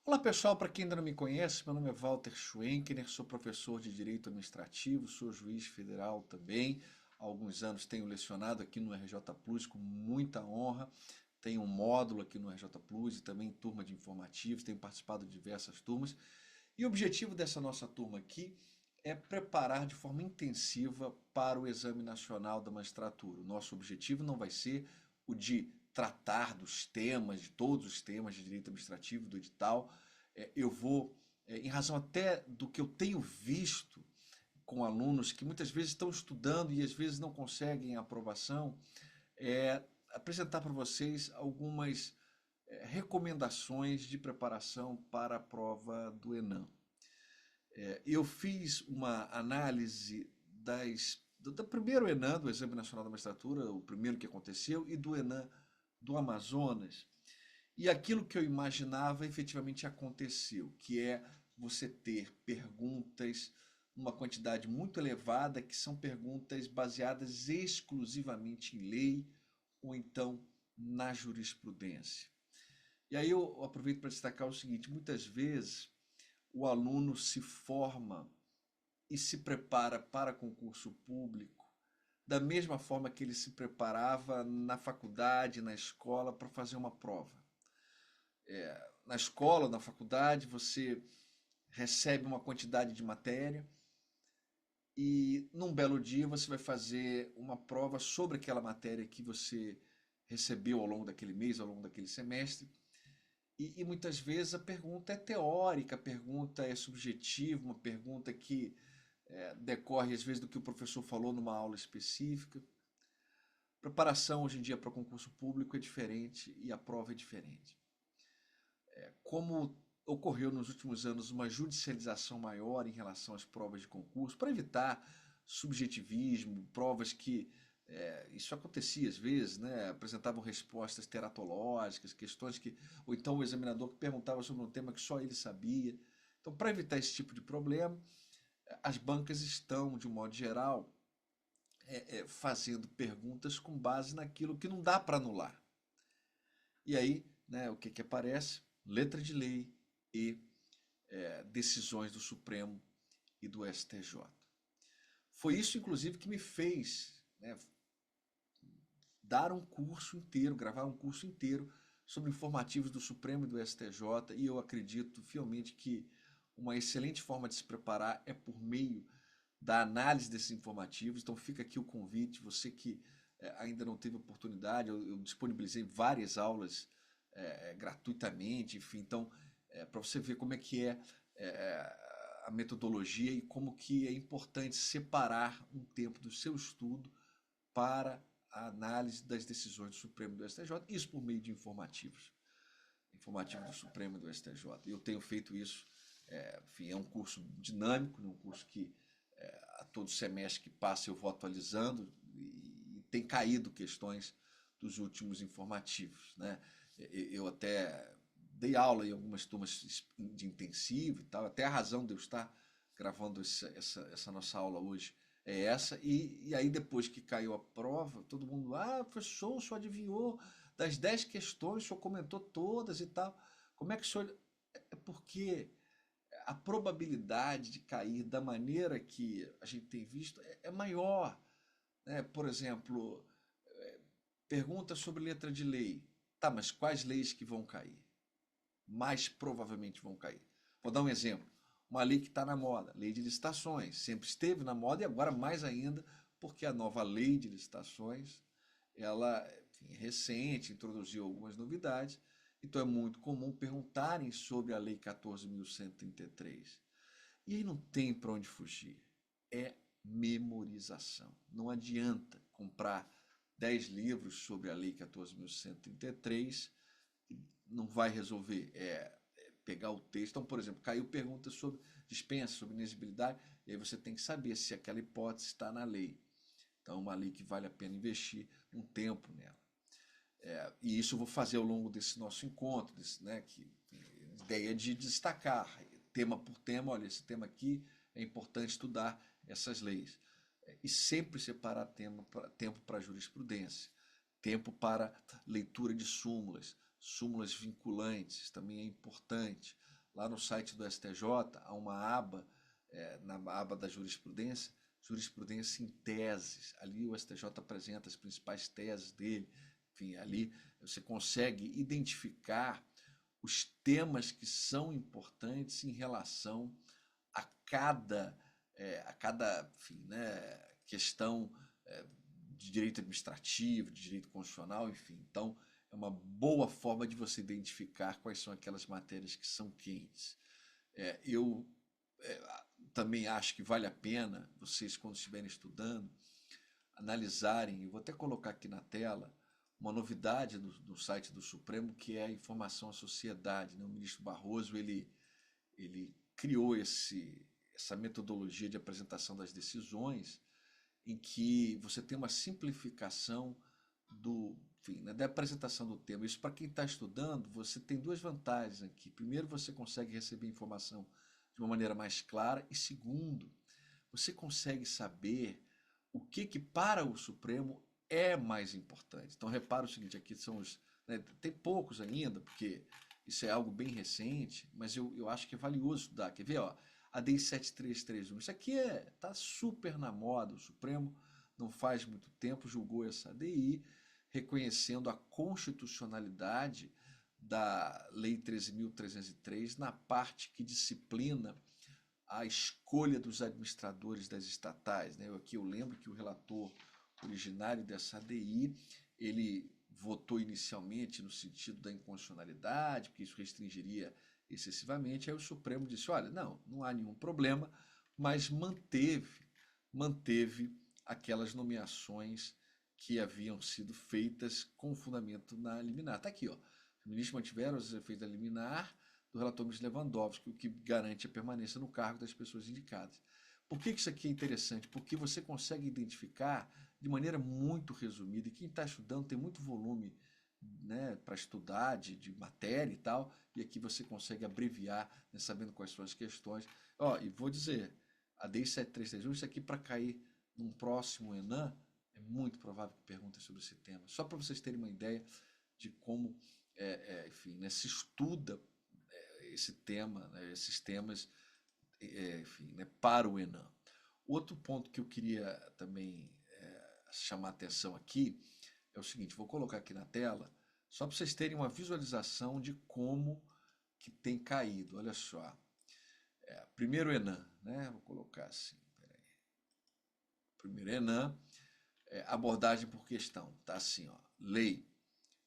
Olá pessoal, para quem ainda não me conhece, meu nome é Walter Schwenkener, sou professor de Direito Administrativo, sou juiz federal também. Há alguns anos tenho lecionado aqui no RJ Plus com muita honra. Tenho um módulo aqui no RJ Plus e também turma de informativos, tenho participado de diversas turmas. E o objetivo dessa nossa turma aqui é preparar de forma intensiva para o Exame Nacional da Magistratura. O nosso objetivo não vai ser o de tratar dos temas, de todos os temas de direito administrativo, do edital. Eu vou, em razão até do que eu tenho visto com alunos que muitas vezes estão estudando e às vezes não conseguem a aprovação, apresentar para vocês algumas recomendações de preparação para a prova do Enem. Eu fiz uma análise do primeiro Enem, do Exame Nacional da Magistratura, o primeiro que aconteceu, e do Enem do Amazonas. E aquilo que eu imaginava efetivamente aconteceu, que é você ter perguntas, uma quantidade muito elevada, que são perguntas baseadas exclusivamente em lei ou então na jurisprudência. E aí eu aproveito para destacar o seguinte: muitas vezes o aluno se forma e se prepara para concurso público da mesma forma que ele se preparava na faculdade, na escola, para fazer uma prova. Na escola, na faculdade, você recebe uma quantidade de matéria e num belo dia você vai fazer uma prova sobre aquela matéria que você recebeu ao longo daquele mês, ao longo daquele semestre. E muitas vezes a pergunta é teórica, a pergunta é subjetiva, uma pergunta que decorre às vezes do que o professor falou numa aula específica. Preparação hoje em dia para concurso público é diferente e a prova é diferente. Como ocorreu nos últimos anos uma judicialização maior em relação às provas de concurso, para evitar subjetivismo, provas que isso acontecia às vezes, né? Apresentavam respostas teratológicas, questões que, ou então o examinador que perguntava sobre um tema que só ele sabia. Então, para evitar esse tipo de problema, as bancas estão, de um modo geral, fazendo perguntas com base naquilo que não dá para anular. E aí, né, o que, que aparece? Letra de lei e decisões do Supremo e do STJ. Foi isso, inclusive, que me fez, né, dar um curso inteiro, gravar um curso inteiro sobre informativos do Supremo e do STJ, e eu acredito fielmente que uma excelente forma de se preparar é por meio da análise desses informativos. Então fica aqui o convite, você que ainda não teve oportunidade, eu disponibilizei várias aulas gratuitamente, enfim, então para você ver como é que a metodologia e como que é importante separar um tempo do seu estudo para a análise das decisões do Supremo e do STJ, isso por meio de informativos, informativo do Supremo e do STJ. Eu tenho feito isso, enfim, é um curso dinâmico, um curso que a todo semestre que passa eu vou atualizando e tem caído questões dos últimos informativos, né? Eu até dei aula em algumas turmas de intensivo e tal, até a razão de eu estar gravando essa nossa aula hoje é essa, e aí depois que caiu a prova, todo mundo, professor, o senhor adivinhou das 10 questões, o senhor comentou todas e tal, como é que o senhor... É porque a probabilidade de cair da maneira que a gente tem visto é maior, né? Por exemplo, pergunta sobre letra de lei. Tá, mas quais leis que vão cair? Mais provavelmente vão cair. Vou dar um exemplo. Uma lei que está na moda, lei de licitações. Sempre esteve na moda e agora mais ainda, porque a nova lei de licitações, ela, enfim, é recente, introduziu algumas novidades. Então é muito comum perguntarem sobre a Lei 14.133. E aí não tem para onde fugir. É memorização. Não adianta comprar 10 livros sobre a Lei 14.133, não vai resolver. Pegar o texto. Então, por exemplo, caiu pergunta sobre dispensa, sobre inexigibilidade, e aí você tem que saber se aquela hipótese está na lei. Então, é uma lei que vale a pena investir um tempo nela. E isso eu vou fazer ao longo desse nosso encontro, né, que ideia de destacar, tema por tema, olha, esse tema aqui é importante estudar essas leis. E sempre separar tempo para jurisprudência, tempo para leitura de súmulas, súmulas vinculantes, também é importante. lá no site do STJ, há uma aba, na aba da jurisprudência, jurisprudência em teses. Ali o STJ apresenta as principais teses dele. Enfim, ali você consegue identificar os temas que são importantes em relação a cada enfim, né, questão de direito administrativo, de direito constitucional, enfim. Então, é uma boa forma de você identificar quais são aquelas matérias que são quentes. Eu também acho que vale a pena vocês, quando estiverem estudando, analisarem, eu vou até colocar aqui na tela, uma novidade no site do Supremo, que é a informação à sociedade, né? O ministro Barroso, ele criou essa metodologia de apresentação das decisões, em que você tem uma simplificação enfim, né, da apresentação do tema. Isso, para quem está estudando, você tem duas vantagens aqui. Primeiro, você consegue receber informação de uma maneira mais clara, e segundo, você consegue saber o que para o Supremo é mais importante. Então, repara o seguinte, aqui são os... Né, tem poucos ainda, porque isso é algo bem recente, mas eu acho que é valioso estudar. Quer ver? Ó, a DI 7331. Isso aqui tá super na moda. O Supremo, não faz muito tempo, julgou essa ADI, reconhecendo a constitucionalidade da Lei 13.303 na parte que disciplina a escolha dos administradores das estatais, né? Aqui eu lembro que o relator originário dessa ADI, ele votou inicialmente no sentido da inconstitucionalidade, porque isso restringiria excessivamente. Aí o Supremo disse, olha, não há nenhum problema, mas manteve aquelas nomeações que haviam sido feitas com fundamento na liminar. Está aqui, ó. Os ministros mantiveram os efeitos da liminar do relator ministro Lewandowski, o que garante a permanência no cargo das pessoas indicadas. Por que isso aqui é interessante? Porque você consegue identificar de maneira muito resumida, e quem está estudando tem muito volume, né, para estudar de matéria e tal, e aqui você consegue abreviar, né, sabendo quais são as questões. Ó, e vou dizer, a DI 7331, isso aqui para cair num próximo ENAM, é muito provável que perguntem sobre esse tema. Só para vocês terem uma ideia de como, enfim, né, se estuda esse tema, né, esses temas, enfim, né, para o ENAM. Outro ponto que eu queria também chamar a atenção aqui é o seguinte, vou colocar aqui na tela, só para vocês terem uma visualização de como que tem caído. Olha só, primeiro ENAM, né? Vou colocar assim, peraí. Primeiro ENAM, abordagem por questão, tá assim, ó, lei,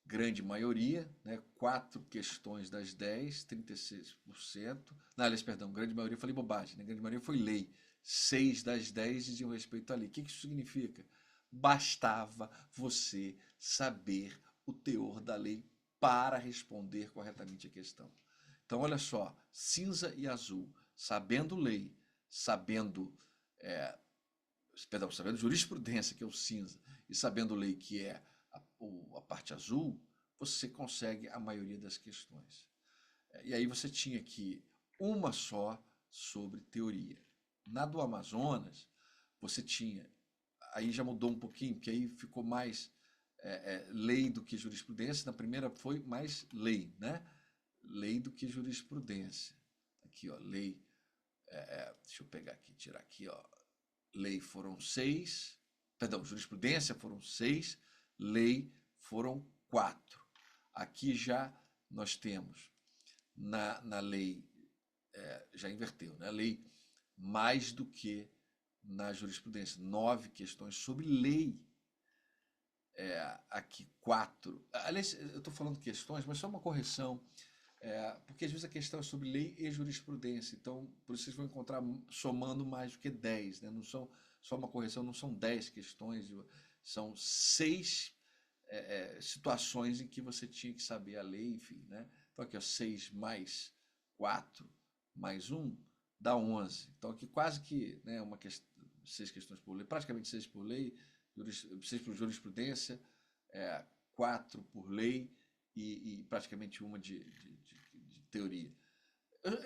grande maioria, né? 4 questões das 10, 36%. Não, aliás, perdão, grande maioria, falei bobagem, né? Grande maioria foi lei. 6 das 10 diziam respeito à lei. O que isso significa? Bastava você saber o teor da lei para responder corretamente a questão. Então, olha só, cinza e azul, sabendo lei, sabendo, sabendo jurisprudência, que é o cinza, e sabendo lei, que é a parte azul, você consegue a maioria das questões. E aí você tinha aqui uma só sobre teoria. Na do Amazonas, você tinha, aí já mudou um pouquinho, porque aí ficou mais lei do que jurisprudência. Na primeira foi mais lei, né? Lei do que jurisprudência. Aqui, ó, lei, deixa eu pegar aqui, tirar aqui, ó. Lei foram 6, perdão, jurisprudência foram 6, lei foram 4. Aqui já nós temos na lei, já inverteu, né? Lei mais do que na jurisprudência. 9 questões sobre lei. Aqui 4. Aliás, eu estou falando questões, mas só uma correção. Porque às vezes a questão é sobre lei e jurisprudência. Então, por isso vocês vão encontrar somando mais do que 10. Né? Não são, só uma correção, não são 10 questões, são 6 situações em que você tinha que saber a lei, enfim. Né? Então aqui, ó, 6 mais 4 mais 1 dá 11. Então aqui quase que, né, 6 questões por lei, praticamente 6 por lei, 6 por jurisprudência, 4 por lei e praticamente uma de teoria.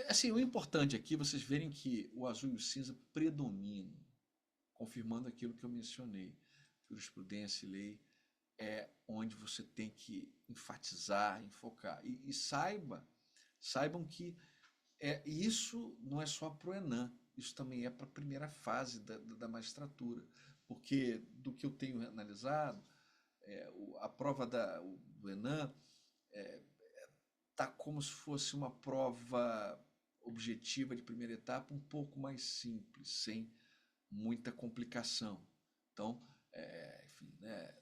Assim, o importante aqui é vocês verem que o azul e o cinza predominam, confirmando aquilo que eu mencionei. Jurisprudência e lei é onde você tem que enfatizar, enfocar. E saibam que E isso não é só para o Enem, isso também é para a primeira fase da magistratura, porque do que eu tenho analisado, a prova do Enem tá como se fosse uma prova objetiva de primeira etapa, um pouco mais simples, sem muita complicação. Então, enfim, né,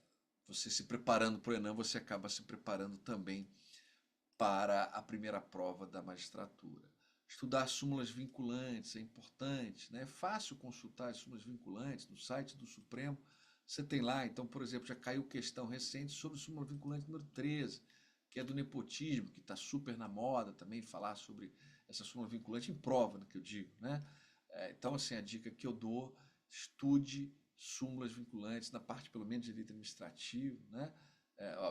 você se preparando para o Enem, você acaba se preparando também para a primeira prova da magistratura. Estudar súmulas vinculantes é importante, né? É fácil consultar as súmulas vinculantes no site do Supremo. Você tem lá, então, por exemplo, já caiu questão recente sobre súmula vinculante número 13, que é do nepotismo, que está super na moda também, falar sobre essa súmula vinculante em prova, né, que eu digo, né? Então, assim, a dica que eu dou, estude súmulas vinculantes na parte, pelo menos, de direito administrativo, né?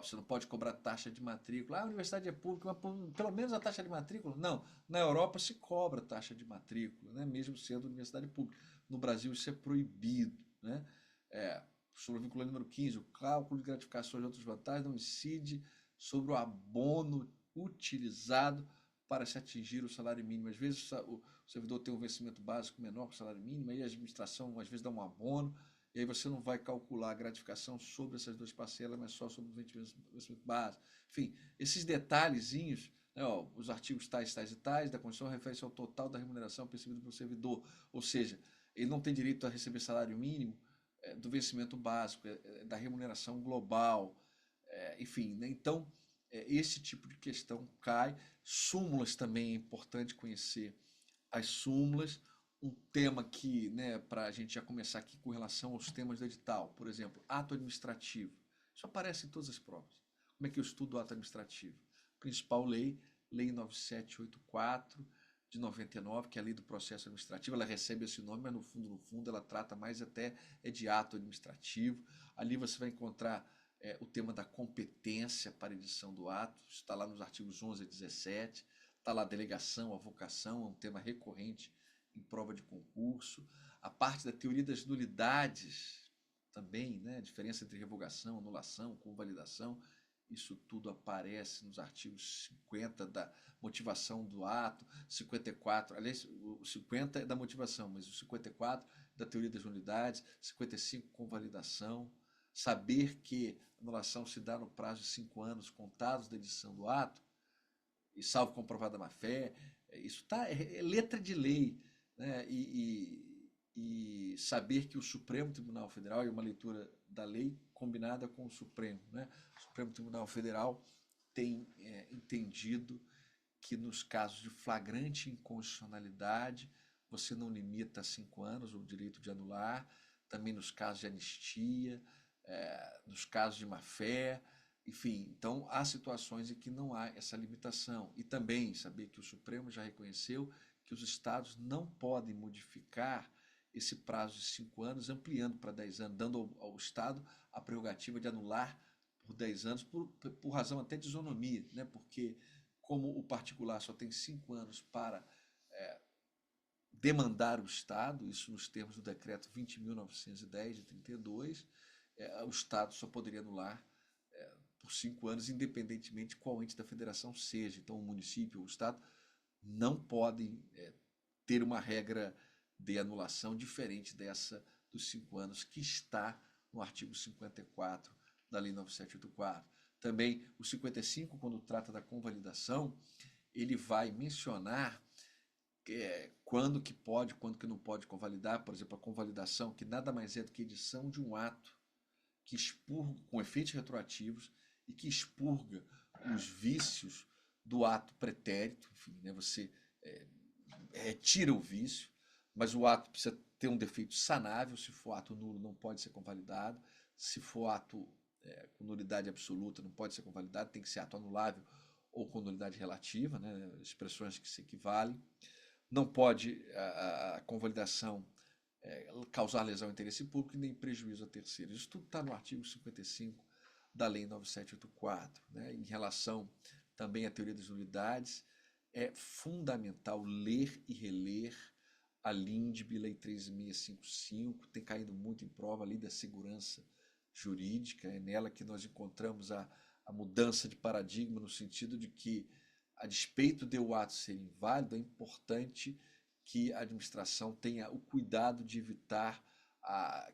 Você não pode cobrar taxa de matrícula. A universidade é pública, mas pelo menos a taxa de matrícula. Não, na Europa se cobra taxa de matrícula, né? Mesmo sendo universidade pública. No Brasil isso é proibido. Né? Súmula vinculante número 15, o cálculo de gratificações e outras vantagens não incide sobre o abono utilizado para se atingir o salário mínimo. Às vezes o servidor tem um vencimento básico menor que o salário mínimo, aí a administração às vezes dá um abono, e aí você não vai calcular a gratificação sobre essas duas parcelas, mas só sobre o vencimento básico. Enfim, esses detalhezinhos, né, ó, os artigos tais, tais e tais da Constituição referem-se ao total da remuneração percebida pelo servidor. Ou seja, ele não tem direito a receber salário mínimo do vencimento básico, da remuneração global, enfim, né? Então, esse tipo de questão cai. Súmulas também é importante conhecer as súmulas, um tema que, né, para a gente já começar aqui com relação aos temas do edital, por exemplo, ato administrativo. Isso aparece em todas as provas. Como é que eu estudo o ato administrativo? Principal lei, Lei 9784 de 99, que é a lei do processo administrativo, ela recebe esse nome, mas no fundo, ela trata mais até de ato administrativo. Ali você vai encontrar o tema da competência para edição do ato, está lá nos artigos 11 a 17. Está lá a delegação, a vocação, é um tema recorrente em prova de concurso. A parte da teoria das nulidades também, né? A diferença entre revogação, anulação, convalidação, isso tudo aparece nos artigos 50 da motivação do ato, 54, aliás, o 50 é da motivação, mas o 54 da teoria das nulidades, 55 convalidação, saber que a anulação se dá no prazo de 5 anos contados da edição do ato, e salvo comprovada má-fé, isso tá, é letra de lei, né? E saber que o Supremo Tribunal Federal, e uma leitura da lei combinada com o Supremo, né? O Supremo Tribunal Federal tem entendido que nos casos de flagrante inconstitucionalidade, você não limita a 5 anos o direito de anular, também nos casos de anistia, nos casos de má-fé, enfim, então há situações em que não há essa limitação. E também saber que o Supremo já reconheceu que os estados não podem modificar esse prazo de 5 anos, ampliando para 10 anos, dando ao Estado a prerrogativa de anular por 10 anos, por razão até de isonomia, né? Porque como o particular só tem 5 anos para demandar o Estado, isso nos termos do decreto 20.910 de 32, o Estado só poderia anular por 5 anos, independentemente de qual ente da federação seja. Então, o município ou o Estado não podem ter uma regra de anulação diferente dessa dos 5 anos, que está no artigo 54 da Lei 9784. Também o 55, quando trata da convalidação, ele vai mencionar quando que pode, quando que não pode convalidar, por exemplo, a convalidação, que nada mais é do que edição de um ato que expurga, com efeitos retroativos, e que expurga os vícios do ato pretérito, enfim, né? Você retira o vício, mas o ato precisa ter um defeito sanável. Se for ato nulo, não pode ser convalidado. Se for ato com nulidade absoluta, não pode ser convalidado, tem que ser ato anulável ou com nulidade relativa, né? Expressões que se equivalem. Não pode a convalidação causar lesão ao interesse público e nem prejuízo a terceiros. Isso tudo está no artigo 55 da Lei 9784. Né? Em relação também à teoria das nulidades, é fundamental ler e reler a LINDB, Lei 13.655, tem caído muito em prova, a Lei da Segurança Jurídica, é nela que nós encontramos a mudança de paradigma, no sentido de que a despeito de o ato ser inválido, é importante que a administração tenha o cuidado de evitar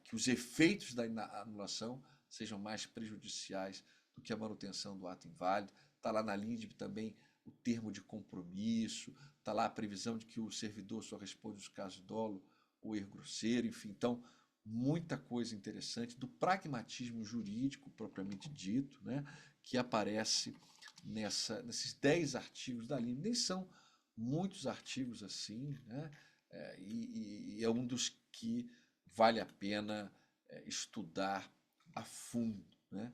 que os efeitos da anulação sejam mais prejudiciais do que a manutenção do ato inválido. Está lá na LINDB também o termo de compromisso, está lá a previsão de que o servidor só responde nos casos de dolo ou erro grosseiro, enfim. Então, muita coisa interessante do pragmatismo jurídico propriamente dito, né, que aparece nesses 10 artigos da LINDB. Nem são muitos artigos assim, né, e é um dos que vale a pena estudar a fundo, né?